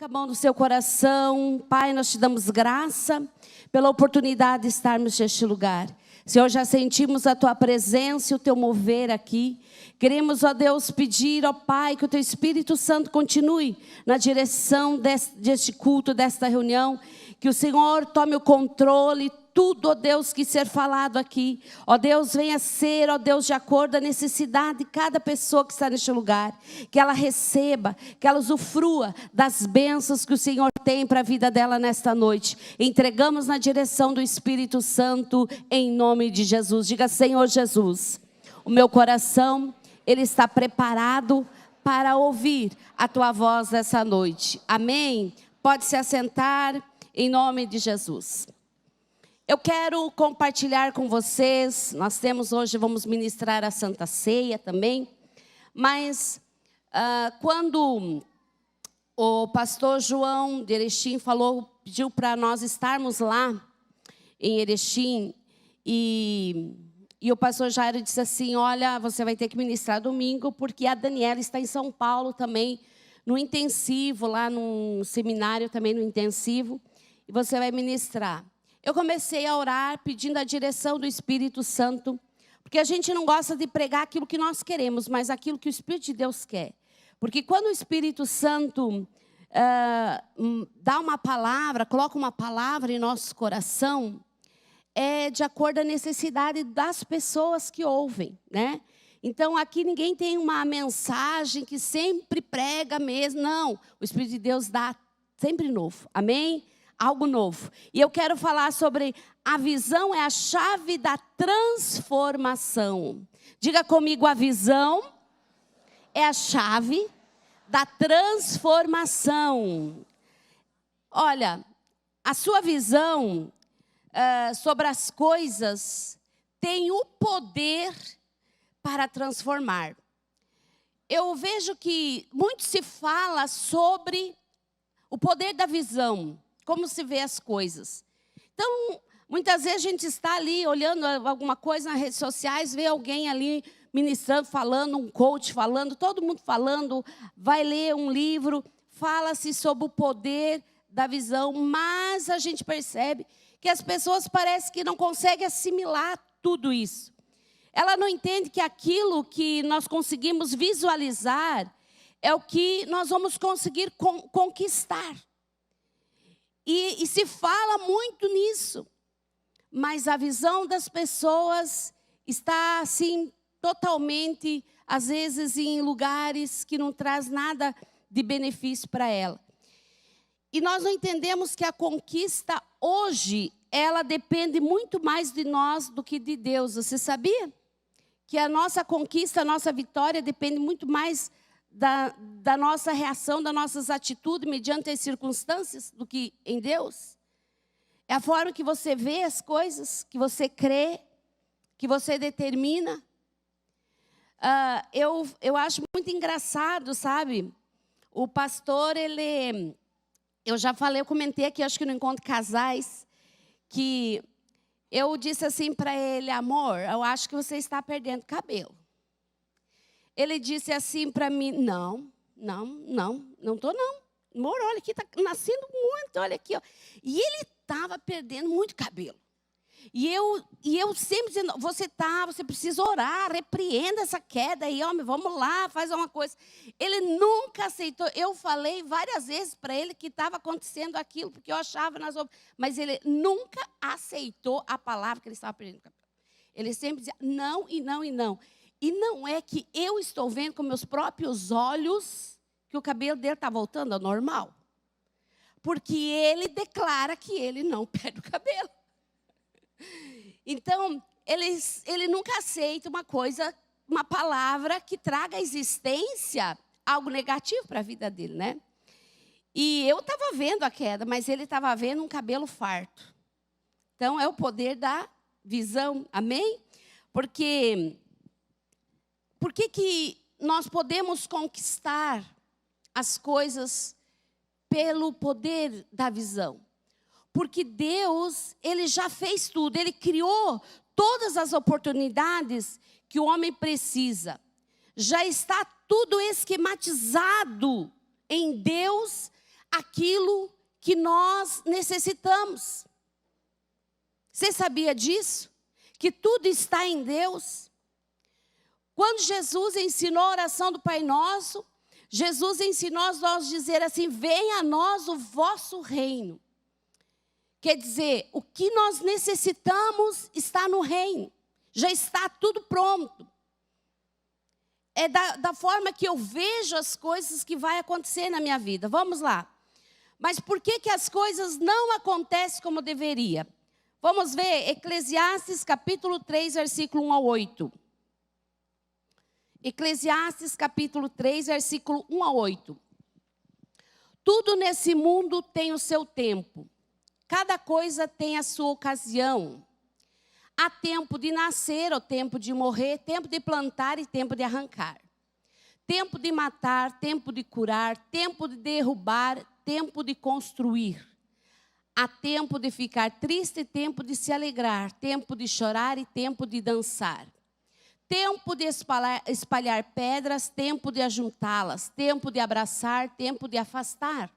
Coloque a mão no seu coração. Pai, nós te damos graça pela oportunidade de estarmos neste lugar. Senhor, já sentimos a Tua presença e o Teu mover aqui. Queremos, ó Deus, pedir, ó Pai, que o Teu Espírito Santo continue na direção deste culto, desta reunião. Que o Senhor tome o controle, tudo, ó Deus, que ser falado aqui. Ó Deus, venha ser, ó Deus, de acordo com a necessidade de cada pessoa que está neste lugar. Que ela receba, que ela usufrua das bênçãos que o Senhor tem para a vida dela nesta noite. Entregamos na direção do Espírito Santo, em nome de Jesus. Diga, Senhor Jesus, o meu coração, ele está preparado para ouvir a Tua voz nessa noite. Amém? Pode se assentar, em nome de Jesus. Eu quero compartilhar com vocês, nós temos hoje, vamos ministrar a Santa Ceia também, mas quando o pastor João de Erechim pediu para nós estarmos lá em Erechim, e o pastor Jairo disse assim, olha, você vai ter que ministrar domingo, porque a Daniela está em São Paulo também, no intensivo, lá no seminário também no intensivo, e você vai ministrar. Eu comecei a orar pedindo a direção do Espírito Santo, porque a gente não gosta de pregar aquilo que nós queremos, mas aquilo que o Espírito de Deus quer. Porque quando o Espírito Santo dá uma palavra, coloca uma palavra em nosso coração, é de acordo com a necessidade das pessoas que ouvem, né? Então, aqui ninguém tem uma mensagem que sempre prega mesmo, não. O Espírito de Deus dá sempre novo, amém? Algo novo. E eu quero falar sobre a visão é a chave da transformação. Diga comigo, a visão é a chave da transformação. Olha, a sua visão sobre as coisas tem o poder para transformar. Eu vejo que muito se fala sobre o poder da visão. Como se vê as coisas. Então, muitas vezes a gente está ali olhando alguma coisa nas redes sociais, vê alguém ali ministrando, falando, um coach falando, todo mundo falando, vai ler um livro, fala-se sobre o poder da visão, mas a gente percebe que as pessoas parecem que não conseguem assimilar tudo isso. Ela não entende que aquilo que nós conseguimos visualizar é o que nós vamos conseguir conquistar. E se fala muito nisso, mas a visão das pessoas está assim, totalmente, às vezes em lugares que não traz nada de benefício para ela. E nós não entendemos que a conquista hoje, ela depende muito mais de nós do que de Deus. Você sabia? Que a nossa conquista, a nossa vitória depende muito mais da nossa reação, das nossas atitudes mediante as circunstâncias do que em Deus. É a forma que você vê as coisas, que você crê, que você determina. Eu acho muito engraçado, sabe? O pastor, eu já falei, eu comentei aqui, acho que no Encontro Casais, que eu disse assim para ele, amor, eu acho que você está perdendo cabelo. Ele disse assim para mim, não estou não. Amor, olha aqui, está nascendo muito, olha aqui. Ó. E ele estava perdendo muito cabelo. E eu sempre dizendo, você precisa orar, repreenda essa queda aí, homem, vamos lá, faz uma coisa. Ele nunca aceitou. Eu falei várias vezes para ele que estava acontecendo aquilo, porque eu achava nas outras. Mas ele nunca aceitou a palavra que ele estava perdendo cabelo. Ele sempre dizia não e não e não. E não é que eu estou vendo com meus próprios olhos que o cabelo dele está voltando ao normal. Porque ele declara que ele não perde o cabelo. Então, ele nunca aceita uma coisa, uma palavra que traga à existência algo negativo para a vida dele, né? E eu estava vendo a queda, mas ele estava vendo um cabelo farto. Então, é o poder da visão, amém? Porque... Por que nós podemos conquistar as coisas pelo poder da visão? Porque Deus, Ele já fez tudo. Ele criou todas as oportunidades que o homem precisa. Já está tudo esquematizado em Deus aquilo que nós necessitamos. Você sabia disso? Que tudo está em Deus? Quando Jesus ensinou a oração do Pai Nosso, Jesus ensinou a nós dizer assim: venha a nós o vosso reino. Quer dizer, o que nós necessitamos está no reino. Já está tudo pronto. É da forma que eu vejo as coisas que vai acontecer na minha vida. Vamos lá. Mas por que as coisas não acontecem como deveria? Vamos ver Eclesiastes capítulo 3, versículo 1 a 8. Eclesiastes capítulo 3, versículo 1 a 8. Tudo nesse mundo tem o seu tempo. Cada coisa tem a sua ocasião. Há tempo de nascer, ou tempo de morrer, tempo de plantar e tempo de arrancar. Tempo de matar, tempo de curar, tempo de derrubar, tempo de construir. Há tempo de ficar triste, tempo de se alegrar, tempo de chorar e tempo de dançar. Tempo de espalhar pedras, tempo de ajuntá-las, tempo de abraçar, tempo de afastar.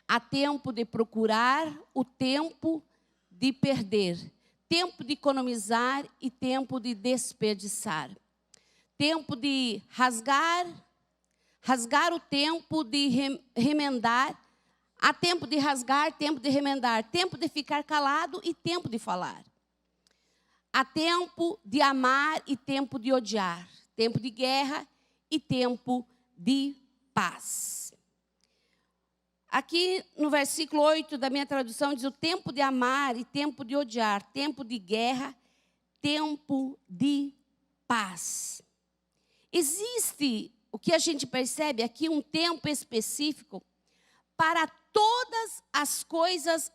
Há tempo de procurar, o tempo de perder. Tempo de economizar e tempo de desperdiçar. Tempo de rasgar o tempo de remendar. Há tempo de rasgar, tempo de remendar. Tempo de ficar calado e tempo de falar. Há tempo de amar e tempo de odiar. Tempo de guerra e tempo de paz. Aqui no versículo 8 da minha tradução diz o tempo de amar e tempo de odiar. Tempo de guerra, tempo de paz. Existe, o que a gente percebe aqui, um tempo específico para todas as coisas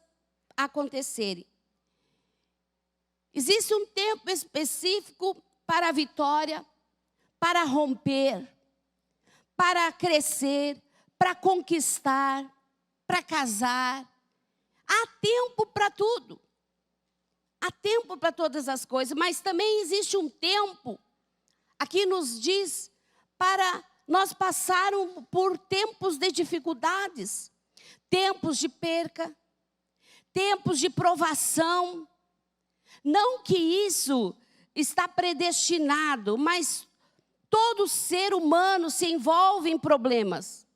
acontecerem. Existe um tempo específico para a vitória, para romper, para crescer, para conquistar, para casar. Há tempo para tudo. Há tempo para todas as coisas, mas também existe um tempo, aqui nos diz, para nós passarmos por tempos de dificuldades, tempos de perca, tempos de provação. Não que isso está predestinado, mas todo ser humano se envolve em problemas.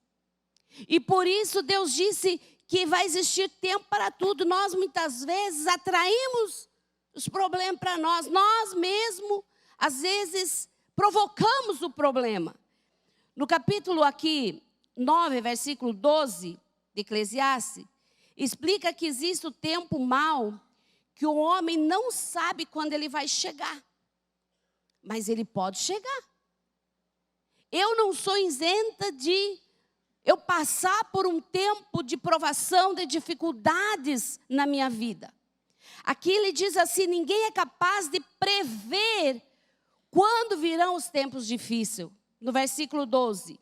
E por isso Deus disse que vai existir tempo para tudo. Nós muitas vezes atraímos os problemas para nós. Nós mesmos, às vezes, provocamos o problema. No capítulo aqui, 9, versículo 12 de Eclesiastes, explica que existe o tempo mau, que o homem não sabe quando ele vai chegar. Mas ele pode chegar. Eu não sou isenta de eu passar por um tempo de provação, de dificuldades na minha vida. Aqui ele diz assim, ninguém é capaz de prever quando virão os tempos difíceis. No versículo 12.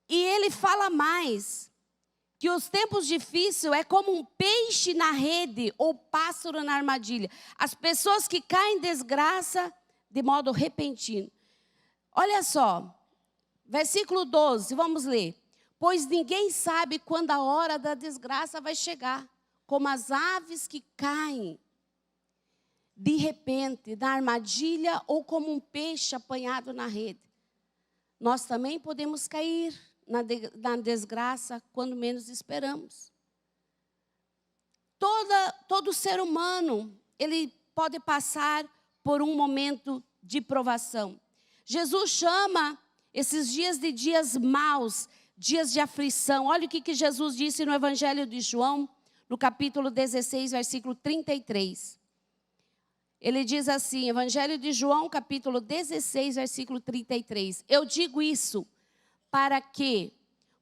E ele fala mais, que os tempos difíceis é como um peixe na rede ou pássaro na armadilha. As pessoas que caem em desgraça de modo repentino. Olha só, versículo 12, vamos ler. Pois ninguém sabe quando a hora da desgraça vai chegar, como as aves que caem de repente na armadilha ou como um peixe apanhado na rede. Nós também podemos cair na desgraça quando menos esperamos. Todo ser humano, ele pode passar por um momento de provação. Jesus chama esses dias de dias maus, dias de aflição. Olha o que Jesus disse no Evangelho de João, no capítulo 16, versículo 33. Ele diz assim, Evangelho de João, capítulo 16, versículo 33. Eu digo isso para que,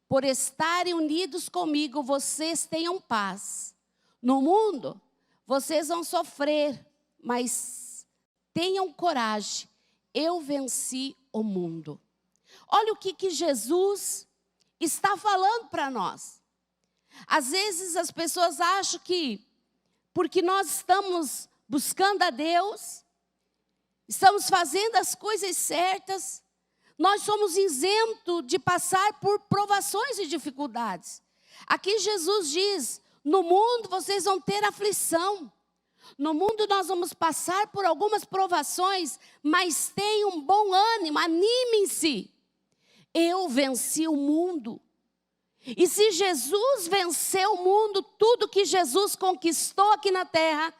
por estarem unidos comigo, vocês tenham paz. No mundo, vocês vão sofrer, mas tenham coragem. Eu venci o mundo. Olha o que Jesus está falando para nós. Às vezes as pessoas acham que, porque nós estamos buscando a Deus, estamos fazendo as coisas certas, nós somos isentos de passar por provações e dificuldades. Aqui Jesus diz: no mundo vocês vão ter aflição. No mundo nós vamos passar por algumas provações, mas tenham bom ânimo, animem-se. Eu venci o mundo. E se Jesus venceu o mundo, tudo que Jesus conquistou aqui na terra,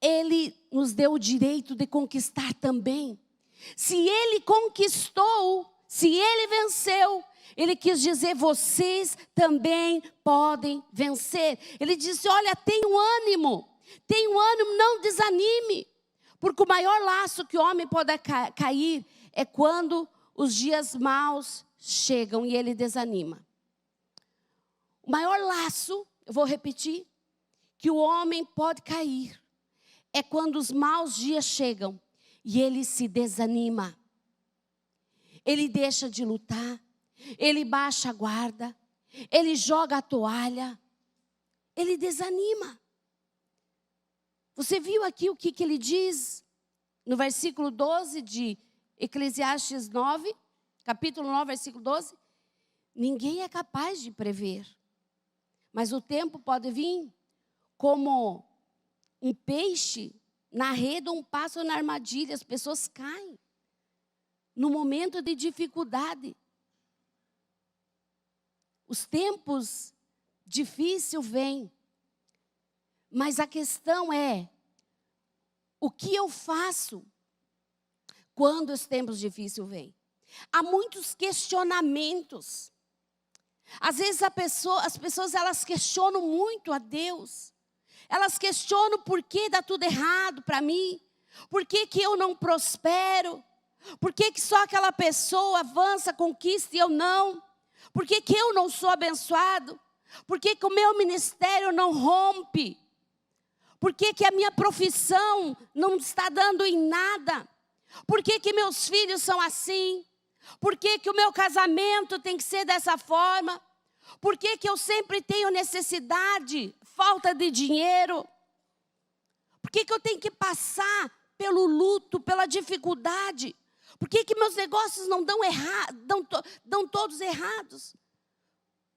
Ele nos deu o direito de conquistar também. Se Ele conquistou, se Ele venceu, Ele quis dizer: vocês também podem vencer. Ele disse: olha, tenham ânimo, não desanime. Porque o maior laço que o homem pode cair é quando os dias maus chegam e ele desanima. O maior laço, eu vou repetir, que o homem pode cair é quando os maus dias chegam e ele se desanima. Ele deixa de lutar, ele baixa a guarda, ele joga a toalha, ele desanima. Você viu aqui o que ele diz no versículo 12 de Eclesiastes 9, capítulo 9, versículo 12? Ninguém é capaz de prever, mas o tempo pode vir como um peixe na rede ou um pássaro na armadilha. As pessoas caem no momento de dificuldade. Os tempos difíceis vêm, mas a questão é: o que eu faço quando os tempos difíceis vêm? Há muitos questionamentos. Às vezes as pessoas elas questionam muito a Deus. Elas questionam por que dá tudo errado para mim. Por que eu não prospero? Por que só aquela pessoa avança, conquista e eu não? Por que eu não sou abençoado? Por que o meu ministério não rompe? Por que a minha profissão não está dando em nada? Por que meus filhos são assim? Por que o meu casamento tem que ser dessa forma? Por que eu sempre tenho necessidade, falta de dinheiro? Por que eu tenho que passar pelo luto, pela dificuldade? Por que meus negócios não dão todos errados?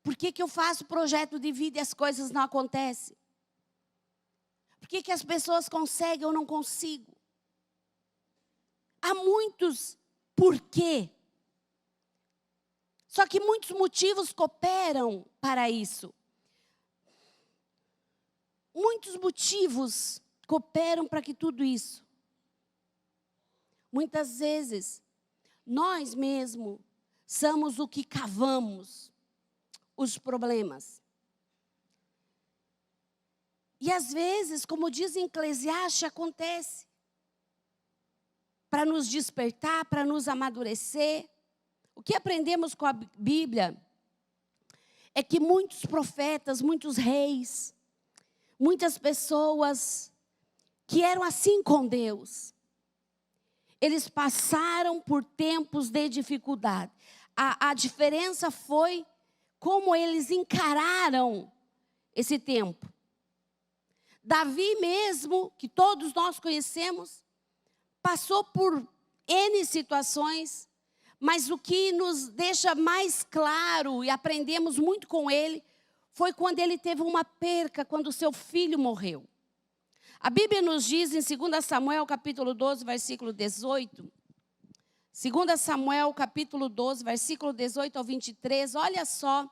Por que eu faço projeto de vida e as coisas não acontecem? Por que as pessoas conseguem ou não consigo? Há muitos porquê. Só que muitos motivos cooperam para isso. Muitos motivos cooperam para que tudo isso. Muitas vezes, nós mesmos somos o que cavamos os problemas. E às vezes, como diz em Eclesiastes, acontece para nos despertar, para nos amadurecer. O que aprendemos com a Bíblia é que muitos profetas, muitos reis, muitas pessoas que eram assim com Deus, eles passaram por tempos de dificuldade. A diferença foi como eles encararam esse tempo. Davi mesmo, que todos nós conhecemos, passou por N situações, mas o que nos deixa mais claro, e aprendemos muito com ele, foi quando ele teve uma perca, quando o seu filho morreu. A Bíblia nos diz em 2 Samuel, capítulo 12, versículo 18, 2 Samuel, capítulo 12, versículo 18 ao 23, olha só,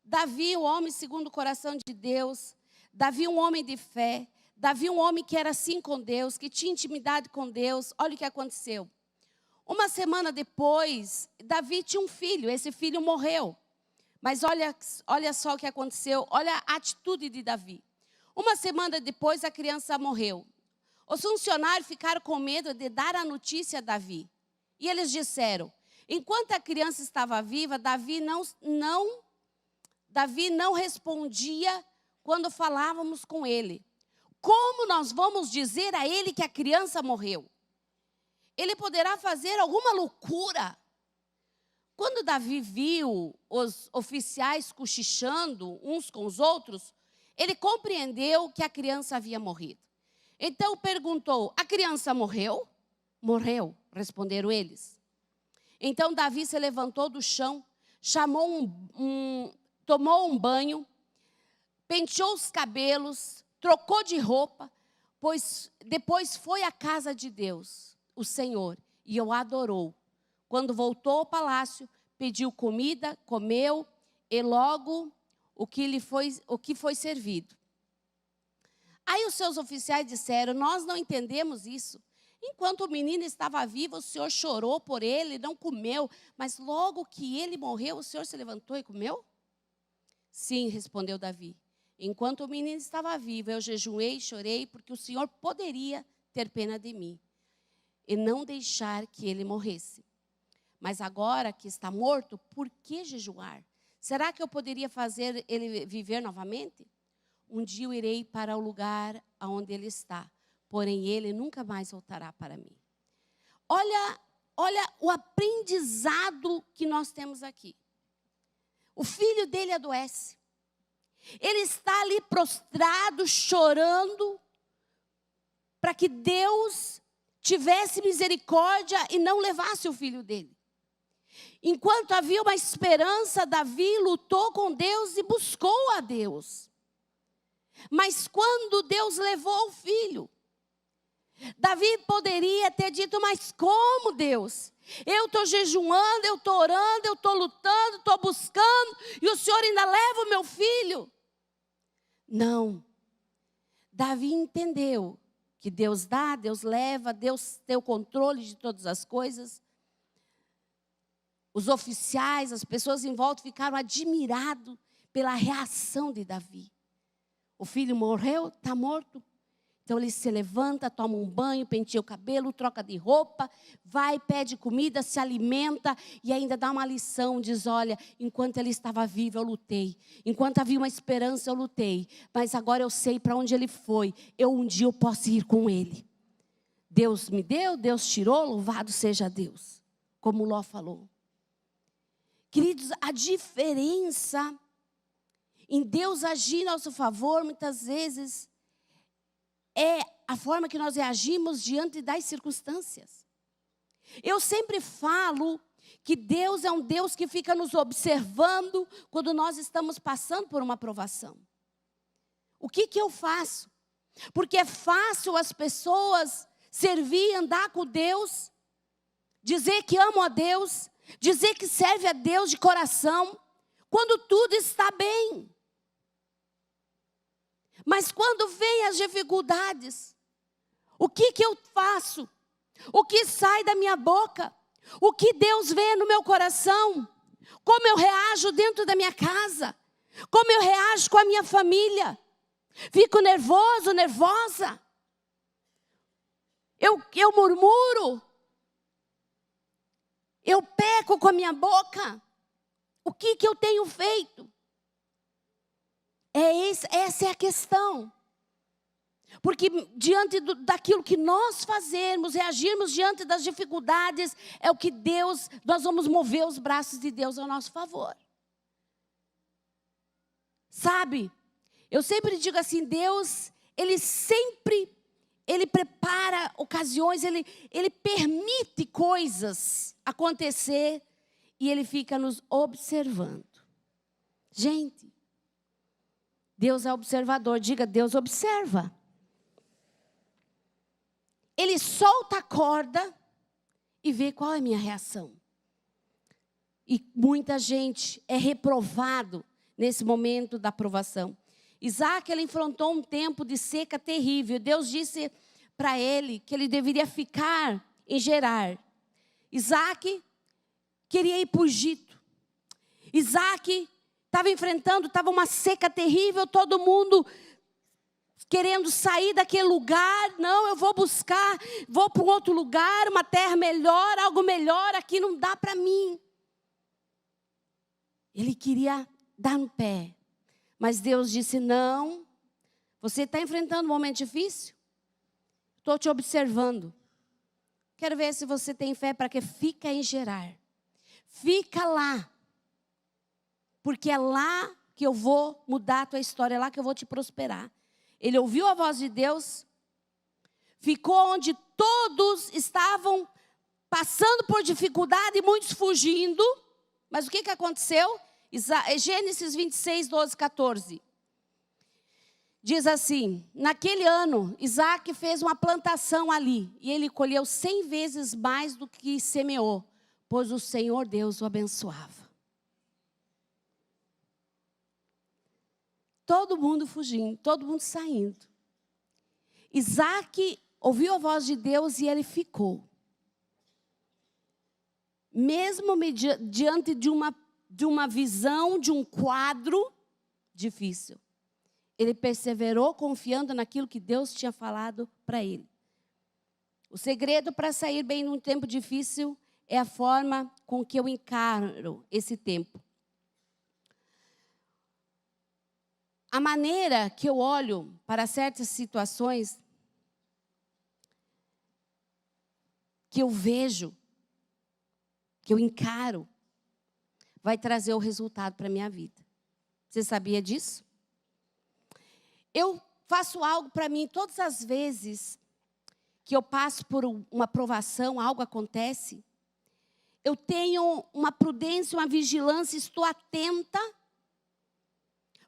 Davi, o homem segundo o coração de Deus, Davi, um homem de fé, Davi, um homem que era assim com Deus, que tinha intimidade com Deus. Olha o que aconteceu. Uma semana depois, Davi tinha um filho, esse filho morreu. Mas olha só o que aconteceu, olha a atitude de Davi. Uma semana depois, a criança morreu. Os funcionários ficaram com medo de dar a notícia a Davi. E eles disseram, enquanto a criança estava viva, Davi não respondia quando falávamos com ele. Como nós vamos dizer a ele que a criança morreu? Ele poderá fazer alguma loucura. Quando Davi viu os oficiais cochichando uns com os outros, ele compreendeu que a criança havia morrido. Então perguntou, a criança morreu? Morreu, responderam eles. Então Davi se levantou do chão, tomou um banho, penteou os cabelos, trocou de roupa, pois depois foi à casa de Deus, o Senhor, e o adorou. Quando voltou ao palácio, pediu comida, comeu, e logo o que foi servido. Aí os seus oficiais disseram: nós não entendemos isso. Enquanto o menino estava vivo, o Senhor chorou por ele, não comeu. Mas logo que ele morreu, o Senhor se levantou e comeu? Sim, respondeu Davi. Enquanto o menino estava vivo, eu jejuei e chorei, porque o Senhor poderia ter pena de mim e não deixar que ele morresse. Mas agora que está morto, por que jejuar? Será que eu poderia fazer ele viver novamente? Um dia eu irei para o lugar onde ele está, porém ele nunca mais voltará para mim. Olha o aprendizado que nós temos aqui. O filho dele adoece. Ele está ali prostrado, chorando, para que Deus tivesse misericórdia e não levasse o filho dele. Enquanto havia uma esperança, Davi lutou com Deus e buscou a Deus. Mas quando Deus levou o filho, Davi poderia ter dito: mas como, Deus? Eu estou jejuando, eu estou orando, eu estou lutando, estou buscando, e o Senhor ainda leva o meu filho? Não. Davi entendeu que Deus dá, Deus leva, Deus tem o controle de todas as coisas. Os oficiais, as pessoas em volta ficaram admirados pela reação de Davi. O filho morreu, está morto. Então ele se levanta, toma um banho, penteia o cabelo, troca de roupa, vai, pede comida, se alimenta e ainda dá uma lição, diz: olha, enquanto ele estava vivo eu lutei, enquanto havia uma esperança eu lutei, mas agora eu sei para onde ele foi, um dia eu posso ir com ele. Deus me deu, Deus tirou, louvado seja Deus, como Ló falou. Queridos, a diferença em Deus agir em nosso favor, muitas vezes, é a forma que nós reagimos diante das circunstâncias. Eu sempre falo que Deus é um Deus que fica nos observando quando nós estamos passando por uma provação. O que eu faço? Porque é fácil as pessoas servir, andar com Deus, dizer que amam a Deus, dizer que serve a Deus de coração, quando tudo está bem. Mas quando vem as dificuldades, o que eu faço? O que sai da minha boca? O que Deus vê no meu coração? Como eu reajo dentro da minha casa? Como eu reajo com a minha família? Fico nervoso, nervosa? Eu murmuro? Eu peco com a minha boca? O que eu tenho feito? Essa é a questão. Porque diante daquilo que nós fazemos, reagirmos diante das dificuldades, é o que nós vamos mover os braços de Deus ao nosso favor. Sabe, eu sempre digo assim, Deus, Ele prepara ocasiões, Ele permite coisas acontecer e Ele fica nos observando. Gente, Deus é observador, diga: Deus observa. Ele solta a corda e vê qual é a minha reação. E muita gente é reprovado nesse momento da provação. Isaac, ele enfrentou um tempo de seca terrível. Deus disse para ele que ele deveria ficar em Gerar. Isaac queria ir para o Egito. Isaac estava uma seca terrível, todo mundo querendo sair daquele lugar. Não, eu vou para um outro lugar, uma terra melhor, algo melhor, aqui não dá para mim. Ele queria dar no pé, mas Deus disse: não, você está enfrentando um momento difícil? Estou te observando. Quero ver se você tem fé para que fica em Gerar. Fica lá. Porque é lá que eu vou mudar a tua história, é lá que eu vou te prosperar. Ele ouviu a voz de Deus, ficou onde todos estavam passando por dificuldade e muitos fugindo. Mas o que aconteceu? Gênesis 26, 12, 14. Diz assim: naquele ano, Isaac fez uma plantação ali, e ele colheu 100 vezes mais do que semeou, pois o Senhor Deus o abençoava. Todo mundo fugindo, todo mundo saindo. Isaac ouviu a voz de Deus e ele ficou. Mesmo diante de uma visão, de um quadro difícil. Ele perseverou confiando naquilo que Deus tinha falado para ele. O segredo para sair bem num tempo difícil é a forma com que eu encaro esse tempo. A maneira que eu olho para certas situações, que eu vejo, que eu encaro, vai trazer o resultado para a minha vida. Você sabia disso? Eu faço algo para mim todas as vezes que eu passo por uma provação, algo acontece. Eu tenho uma prudência, uma vigilância, estou atenta,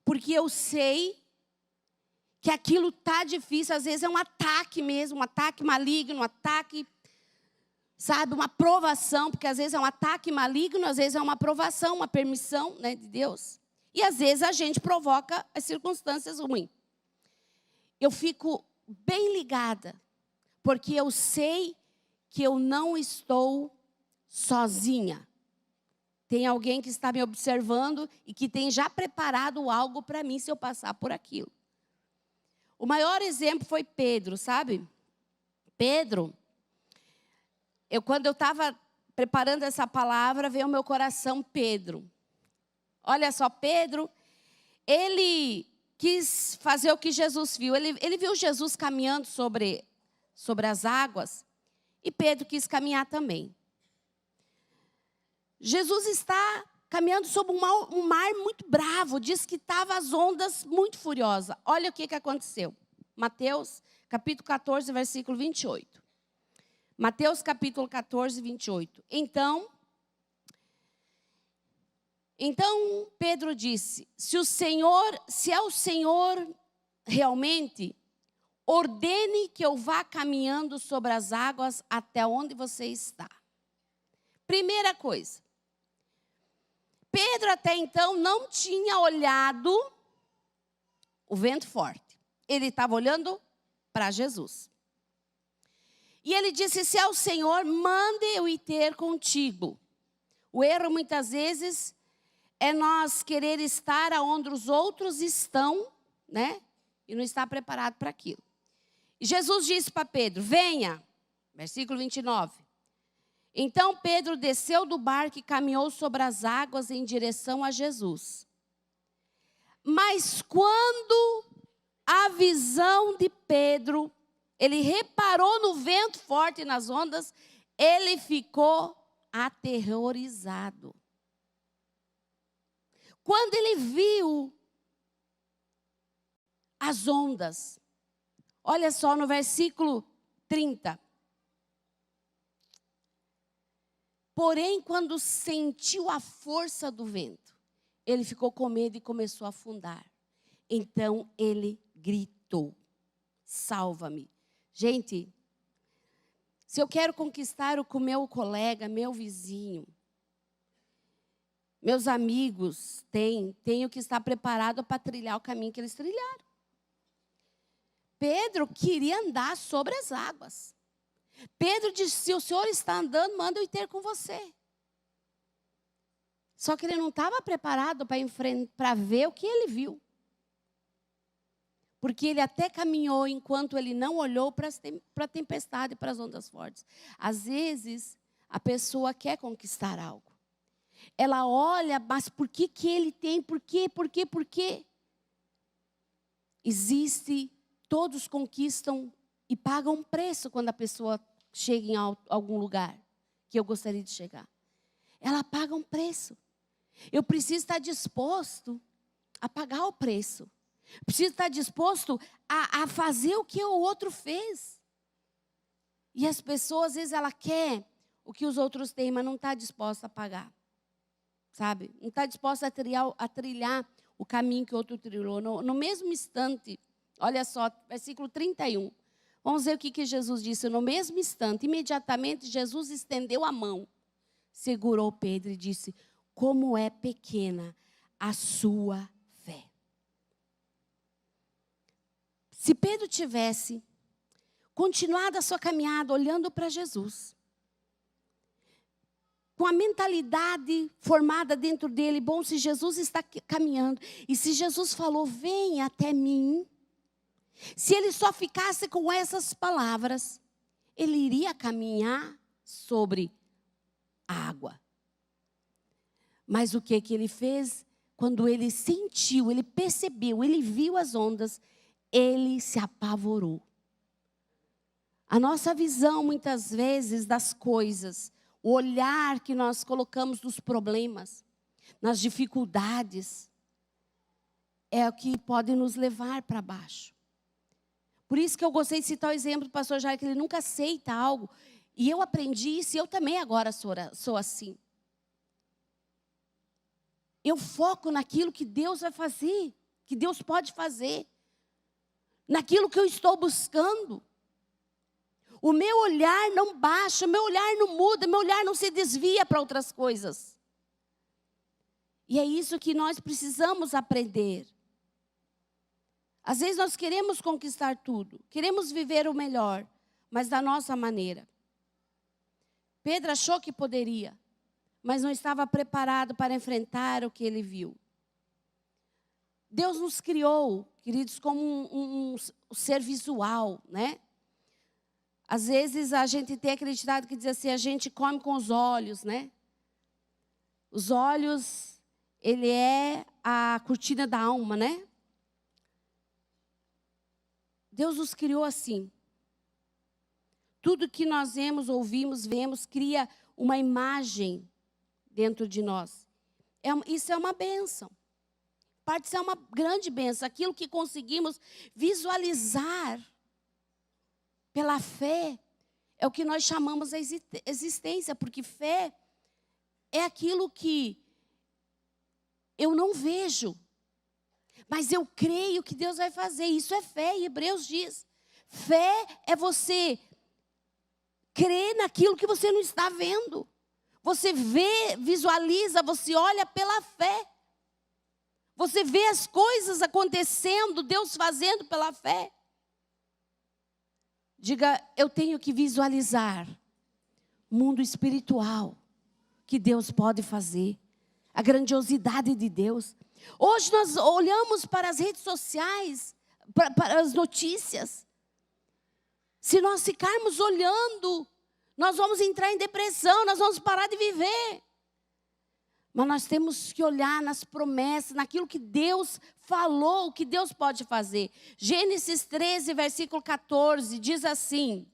porque eu sei que aquilo está difícil. Às vezes é um ataque mesmo, um ataque maligno, um ataque, sabe, uma provação, porque às vezes é um ataque maligno, às vezes é uma provação, uma permissão, né, de Deus. E às vezes a gente provoca as circunstâncias ruins. Eu fico bem ligada, porque eu sei que eu não estou sozinha. Tem alguém que está me observando e que tem já preparado algo para mim se eu passar por aquilo. O maior exemplo foi Pedro, sabe? Pedro, quando eu estava preparando essa palavra, veio ao meu coração Pedro. Olha só, Pedro, ele quis fazer o que Jesus viu. Ele viu Jesus caminhando sobre as águas e Pedro quis caminhar também. Jesus está caminhando sobre um mar muito bravo. Diz que estava as ondas muito furiosas. Olha o que aconteceu. Mateus, capítulo 14, versículo 28. Mateus, capítulo 14, 28. Então Pedro disse: se é o Senhor realmente, ordene que eu vá caminhando sobre as águas até onde você está. Primeira coisa, Pedro até então não tinha olhado o vento forte. Ele estava olhando para Jesus. E ele disse: se é o Senhor, mande eu ir ter contigo. O erro muitas vezes é nós querer estar onde os outros estão, né? E não estar preparado para aquilo. E Jesus disse para Pedro: venha. Versículo 29. Então Pedro desceu do barco e caminhou sobre as águas em direção a Jesus. Mas quando a visão de Pedro, ele reparou no vento forte e nas ondas, ele ficou aterrorizado. Quando ele viu as ondas, olha só no versículo 30. Porém, quando sentiu a força do vento, ele ficou com medo e começou a afundar. Então ele gritou: salva-me. Gente, se eu quero conquistar o meu colega, meu vizinho, meus amigos, tenho que estar preparado para trilhar o caminho que eles trilharam. Pedro queria andar sobre as águas. Pedro disse: se o Senhor está andando, manda eu ir ter com você. Só que ele não estava preparado para ver o que ele viu. Porque ele até caminhou enquanto ele não olhou para a tempestade e para as ondas fortes. Às vezes, a pessoa quer conquistar algo. Ela olha, mas por que ele tem? Por quê? Todos conquistam e pagam um preço quando a pessoa chega em algum lugar que eu gostaria de chegar. Ela paga um preço. Eu preciso estar disposto a pagar o preço. Preciso estar disposto a fazer o que o outro fez. E as pessoas, às vezes, ela quer o que os outros têm, mas não está disposta a pagar. Sabe? Não está disposta a trilhar o caminho que o outro trilhou. No mesmo instante Olha só, versículo 31. Vamos ver o que Jesus disse. No mesmo instante, imediatamente, Jesus estendeu a mão, segurou Pedro e disse: como é pequena a sua fé. Se Pedro tivesse continuado a sua caminhada olhando para Jesus, com a mentalidade formada dentro dele, bom, se Jesus está caminhando, e se Jesus falou, vem até mim, se ele só ficasse com essas palavras, ele iria caminhar sobre a água. Mas o que ele fez? Quando ele sentiu, ele percebeu, ele viu as ondas, ele se apavorou. A nossa visão, muitas vezes, das coisas, o olhar que nós colocamos nos problemas, nas dificuldades, é o que pode nos levar para baixo. Por isso que eu gostei de citar o exemplo do pastor Jair, que ele nunca aceita algo. E eu aprendi isso, e eu também agora sou assim. Eu foco naquilo que Deus vai fazer, que Deus pode fazer, naquilo que eu estou buscando. O meu olhar não baixa, o meu olhar não muda, o meu olhar não se desvia para outras coisas. E é isso que nós precisamos aprender. Às vezes nós queremos conquistar tudo, queremos viver o melhor, mas da nossa maneira. Pedro achou que poderia, mas não estava preparado para enfrentar o que ele viu. Deus nos criou, queridos, como um ser visual, né? Às vezes a gente tem acreditado que diz assim, a gente come com os olhos, né? Os olhos, ele é a cortina da alma, né? Deus nos criou assim. Tudo que nós ouvimos, vemos, cria uma imagem dentro de nós. Isso é uma bênção. Parte ser uma grande bênção. Aquilo que conseguimos visualizar pela fé é o que nós chamamos a existência. Porque fé é aquilo que eu não vejo, mas eu creio que Deus vai fazer. Isso é fé, e Hebreus diz. Fé é você crer naquilo que você não está vendo. Você vê, visualiza, você olha pela fé. Você vê as coisas acontecendo, Deus fazendo pela fé. Diga, eu tenho que visualizar o mundo espiritual que Deus pode fazer. A grandiosidade de Deus. Hoje nós olhamos para as redes sociais, para as notícias. Se nós ficarmos olhando, nós vamos entrar em depressão, nós vamos parar de viver. Mas nós temos que olhar nas promessas, naquilo que Deus falou, o que Deus pode fazer. Gênesis 13, versículo 14, diz assim: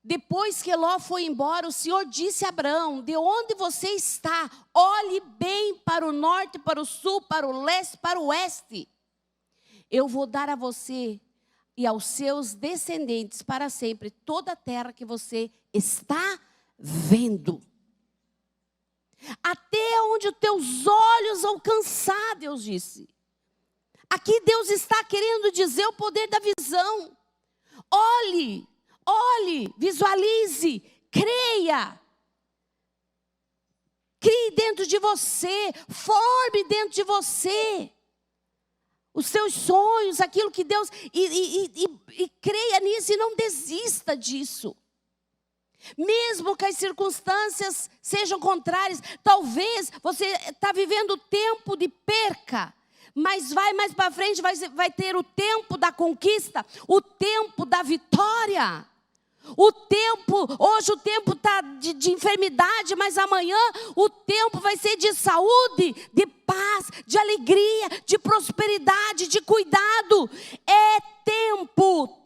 depois que Ló foi embora, o Senhor disse a Abraão, de onde você está, olhe bem para o norte, para o sul, para o leste, para o oeste. Eu vou dar a você e aos seus descendentes para sempre toda a terra que você está vendo. Até onde os teus olhos alcançar, Deus disse. Aqui Deus está querendo dizer o poder da visão. Olhe, visualize, creia. Crie dentro de você, forme dentro de você os seus sonhos, aquilo que Deus... E creia nisso e não desista disso. Mesmo que as circunstâncias sejam contrárias, talvez você está vivendo o tempo de perca, mas mais para frente vai ter o tempo da conquista, o tempo da vitória. Hoje o tempo está de enfermidade, mas amanhã o tempo vai ser de saúde, de paz, de alegria, de prosperidade, de cuidado. É tempo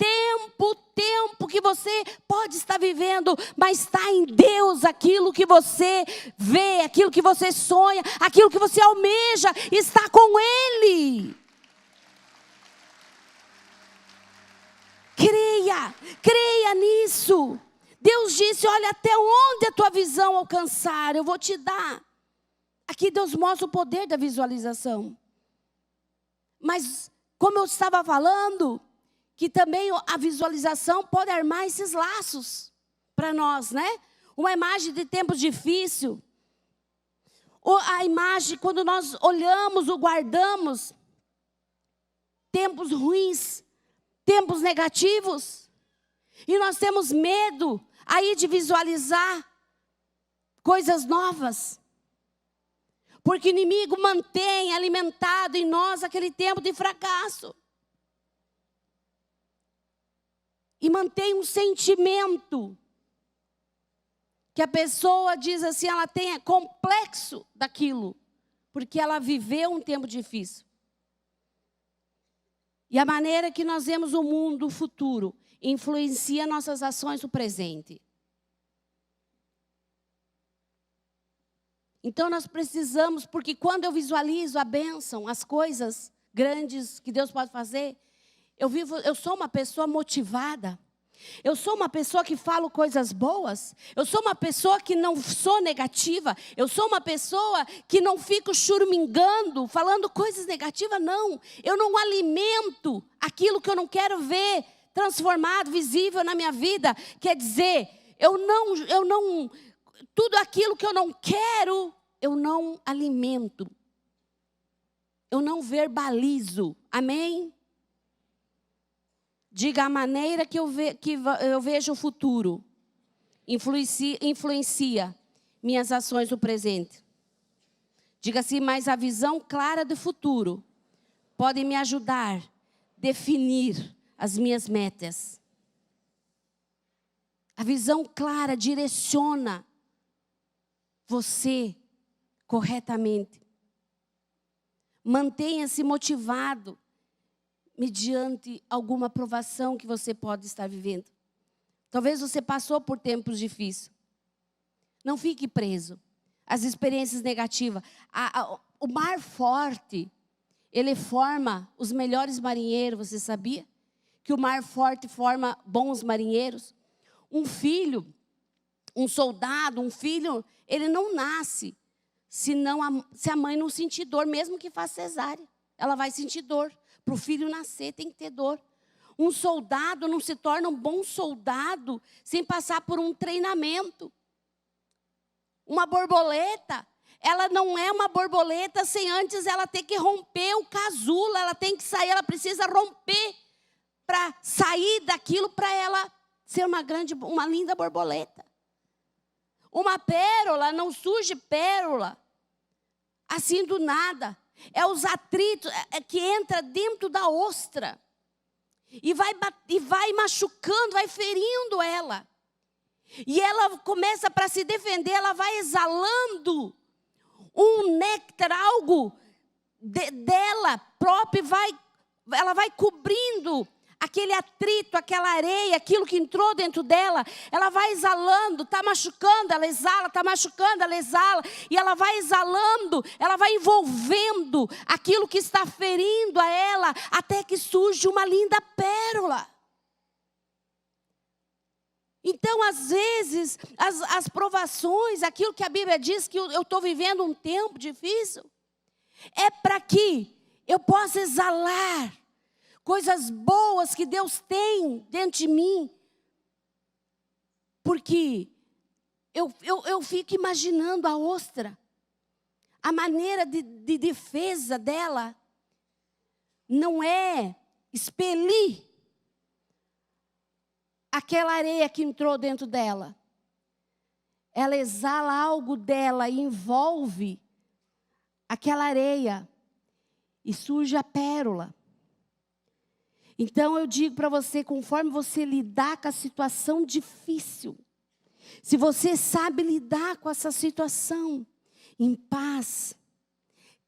que você pode estar vivendo, mas está em Deus aquilo que você vê, aquilo que você sonha, aquilo que você almeja, está com Ele. Creia nisso. Deus disse, olha até onde a tua visão alcançar, eu vou te dar. Aqui Deus mostra o poder da visualização. Mas como eu estava falando, que também a visualização pode armar esses laços para nós, né? Uma imagem de tempos difíceis. Ou a imagem, quando nós olhamos ou guardamos tempos ruins, tempos negativos, e nós temos medo aí de visualizar coisas novas. Porque o inimigo mantém alimentado em nós aquele tempo de fracasso. E mantém um sentimento que a pessoa diz assim, ela tem complexo daquilo, porque ela viveu um tempo difícil. E a maneira que nós vemos o mundo, o futuro, influencia nossas ações no presente. Então nós precisamos, porque quando eu visualizo a bênção, as coisas grandes que Deus pode fazer, eu sou uma pessoa motivada. Eu sou uma pessoa que falo coisas boas. Eu sou uma pessoa que não sou negativa. Eu sou uma pessoa que não fico churumingando, falando coisas negativas, não. Eu não alimento aquilo que eu não quero ver transformado, visível na minha vida. Quer dizer, tudo aquilo que eu não quero, eu não alimento. Eu não verbalizo. Amém? Diga, a maneira que eu vejo o futuro influencia minhas ações no presente. Diga assim, mas a visão clara do futuro pode me ajudar a definir as minhas metas. A visão clara direciona você corretamente. Mantenha-se motivado mediante alguma provação que você pode estar vivendo. Talvez você passou por tempos difíceis. Não fique preso às experiências negativas. O mar forte, ele forma os melhores marinheiros, você sabia? Que o mar forte forma bons marinheiros. Um filho, um soldado, um filho, ele não nasce se a mãe não sentir dor, mesmo que faça cesárea. Ela vai sentir dor. Para o filho nascer tem que ter dor. Um soldado não se torna um bom soldado sem passar por um treinamento. Uma borboleta, ela não é uma borboleta sem antes ela ter que romper o casulo. Ela tem que sair, ela precisa romper para sair daquilo para ela ser uma linda borboleta. Uma pérola não surge pérola assim do nada. É os atritos que entra dentro da ostra e vai machucando, vai ferindo ela. E ela começa, para se defender, ela vai exalando um néctar, algo dela própria, ela vai cobrindo aquele atrito, aquela areia, aquilo que entrou dentro dela. Ela vai exalando, está machucando, ela exala, está machucando, ela exala. E ela vai exalando, ela vai envolvendo aquilo que está ferindo a ela, até que surge uma linda pérola. Então, às vezes, as provações, aquilo que a Bíblia diz que eu estou vivendo um tempo difícil, é para que eu possa exalar coisas boas que Deus tem dentro de mim. Porque eu fico imaginando a ostra. A maneira de defesa dela não é expelir aquela areia que entrou dentro dela. Ela exala algo dela e envolve aquela areia. E surge a pérola. Então eu digo para você, conforme você lidar com a situação difícil, se você sabe lidar com essa situação em paz,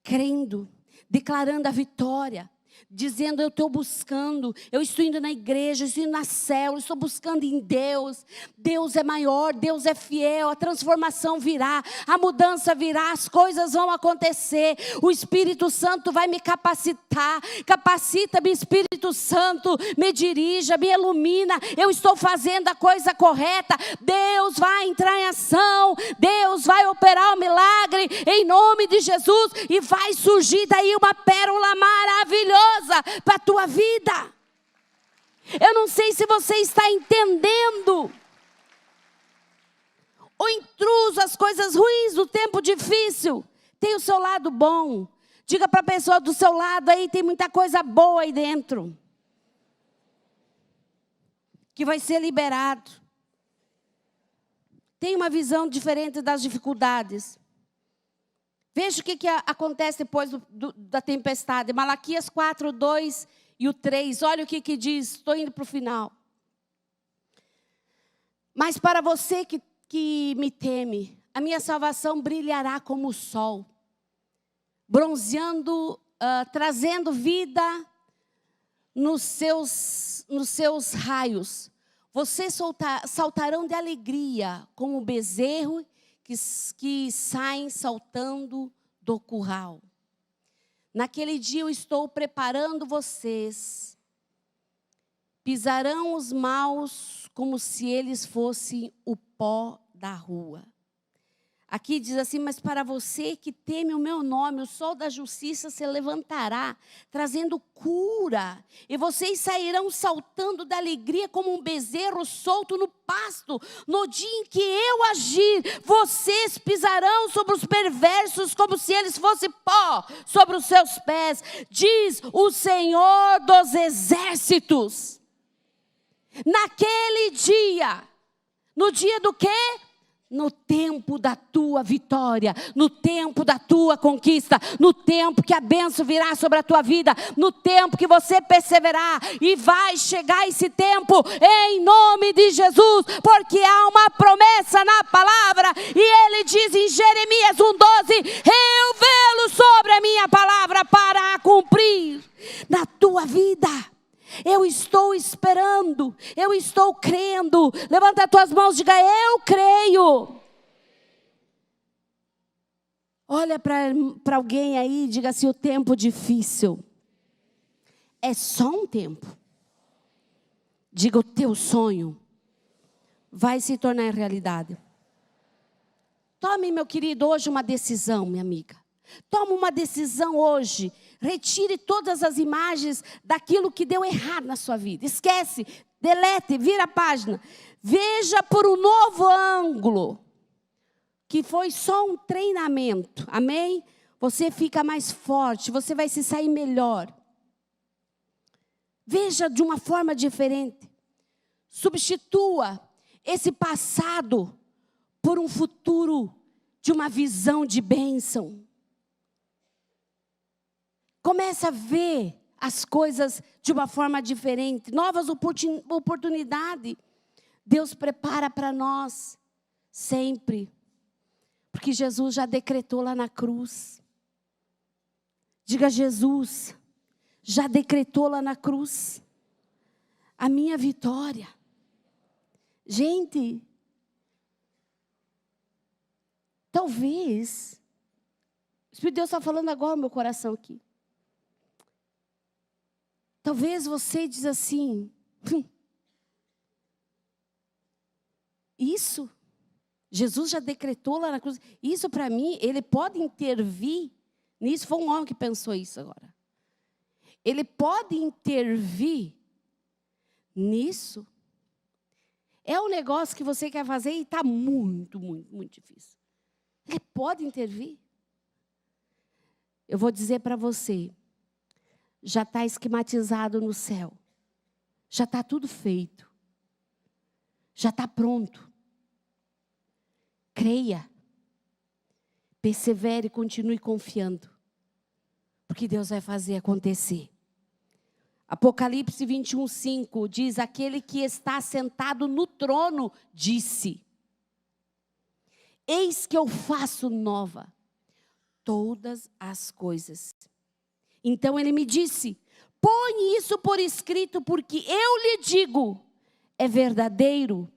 crendo, declarando a vitória, dizendo eu estou buscando, eu estou indo na igreja, eu estou indo na célula, estou buscando em Deus. Deus é maior, Deus é fiel, a transformação virá, a mudança virá, as coisas vão acontecer. O Espírito Santo vai me capacitar, capacita-me Espírito Santo, me dirija, me ilumina, eu estou fazendo a coisa correta. Deus vai entrar em ação, Deus vai operar o milagre em nome de Jesus e vai surgir daí uma pérola maravilhosa. poderosa para a tua vida. Eu não sei se você está entendendo. O intruso, as coisas ruins do tempo difícil, tem o seu lado bom. Diga para a pessoa do seu lado aí, tem muita coisa boa aí dentro. Que vai ser liberado. Tem uma visão diferente das dificuldades. Veja o que acontece depois da tempestade. Malaquias 4, 2 e o 3. Olha o que diz. Estou indo para o final. Mas para você que me teme, a minha salvação brilhará como o sol, bronzeando, trazendo vida nos seus raios. Vocês saltarão de alegria, como o bezerro que saem saltando do curral. Naquele dia eu estou preparando vocês. Pisarão os maus como se eles fossem o pó da rua. Aqui diz assim, mas para você que teme o meu nome, o sol da justiça se levantará, trazendo cura. E vocês sairão saltando da alegria como um bezerro solto no pasto. No dia em que eu agir, vocês pisarão sobre os perversos como se eles fossem pó sobre os seus pés. Diz o Senhor dos exércitos. Naquele dia, no dia do quê? No tempo da tua vitória, no tempo da tua conquista, no tempo que a bênção virá sobre a tua vida, no tempo que você perseverar, e vai chegar esse tempo em nome de Jesus, porque há uma promessa na palavra, e ele diz em Jeremias 1,12, eu velo sobre a minha palavra para a cumprir na tua vida. Eu estou esperando, eu estou crendo. Levanta as tuas mãos e diga, eu creio. Olha para alguém aí e diga assim, o tempo difícil é só um tempo. Diga, o teu sonho vai se tornar realidade. Tome, meu querido, hoje uma decisão, minha amiga. Tome uma decisão hoje. Retire todas as imagens daquilo que deu errado na sua vida. Esquece, delete, vira a página. Veja por um novo ângulo. Que foi só um treinamento. Amém? Você fica mais forte, você vai se sair melhor. Veja de uma forma diferente. Substitua esse passado por um futuro de uma visão de bênção. Começa a ver as coisas de uma forma diferente. Novas oportunidades. Deus prepara para nós sempre. Porque Jesus já decretou lá na cruz. Diga, Jesus já decretou lá na cruz a minha vitória. Gente, talvez, o Espírito de Deus está falando agora no meu coração aqui. Talvez você diz assim, isso, Jesus já decretou lá na cruz, isso para mim, ele pode intervir nisso, foi um homem que pensou isso agora. Ele pode intervir nisso, é um negócio que você quer fazer e está muito, muito, muito difícil. Ele pode intervir. Eu vou dizer para você, já está esquematizado no céu. Já está tudo feito. Já está pronto. Creia. Persevere e continue confiando. Porque Deus vai fazer acontecer. Apocalipse 21:5 diz, aquele que está sentado no trono disse, eis que eu faço nova todas as coisas. Então ele me disse, põe isso por escrito, porque eu lhe digo, é verdadeiro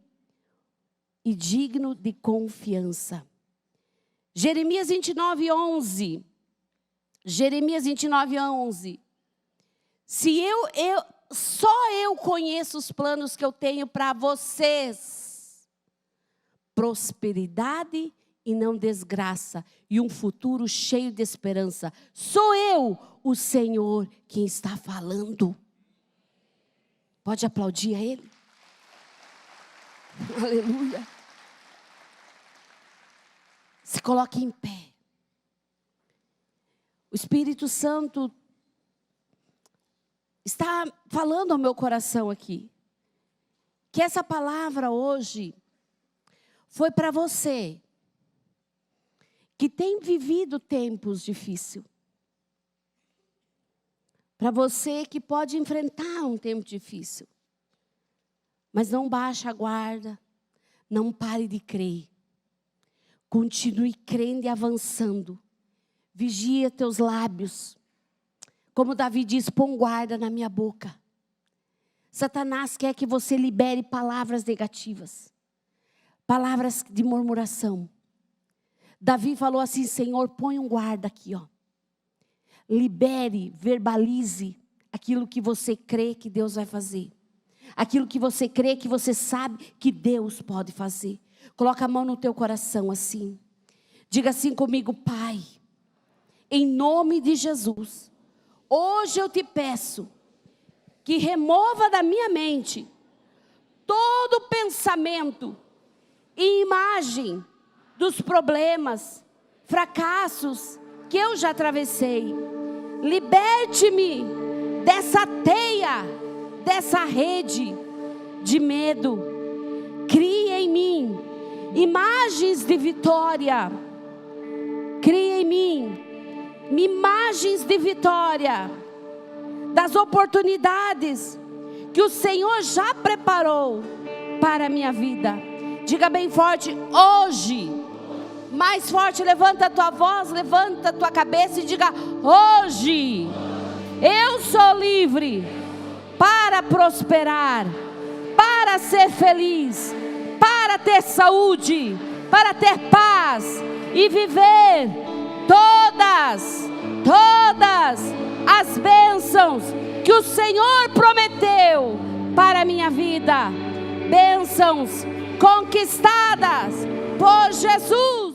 e digno de confiança. Jeremias 29:11. Jeremias 29:11. Só eu conheço os planos que eu tenho para vocês. Prosperidade e não desgraça, e um futuro cheio de esperança. Sou eu, o Senhor quem está falando. Pode aplaudir a Ele? Aleluia. Se coloque em pé. O Espírito Santo está falando ao meu coração aqui. Que essa palavra hoje foi para você que tem vivido tempos difíceis. Para você que pode enfrentar um tempo difícil. Mas não baixe a guarda, não pare de crer. Continue crendo e avançando. Vigia teus lábios. Como Davi diz, põe guarda na minha boca. Satanás quer que você libere palavras negativas. Palavras de murmuração. Davi falou assim, Senhor, põe um guarda aqui, ó. Libere, verbalize aquilo que você crê que Deus vai fazer. Aquilo que você crê, que você sabe que Deus pode fazer. Coloca a mão no teu coração assim. Diga assim comigo, Pai, em nome de Jesus, hoje eu te peço que remova da minha mente todo pensamento e imagem dos problemas, fracassos que eu já atravessei. Liberte-me dessa teia, dessa rede de medo. Crie em mim imagens de vitória. Crie em mim imagens de vitória das oportunidades que o Senhor já preparou para a minha vida. Diga bem forte, hoje. Mais forte, levanta a tua voz, levanta a tua cabeça e diga, hoje eu sou livre para prosperar, para ser feliz, para ter saúde, para ter paz e viver todas as bênçãos que o Senhor prometeu para a minha vida. Bênçãos conquistadas por Jesus.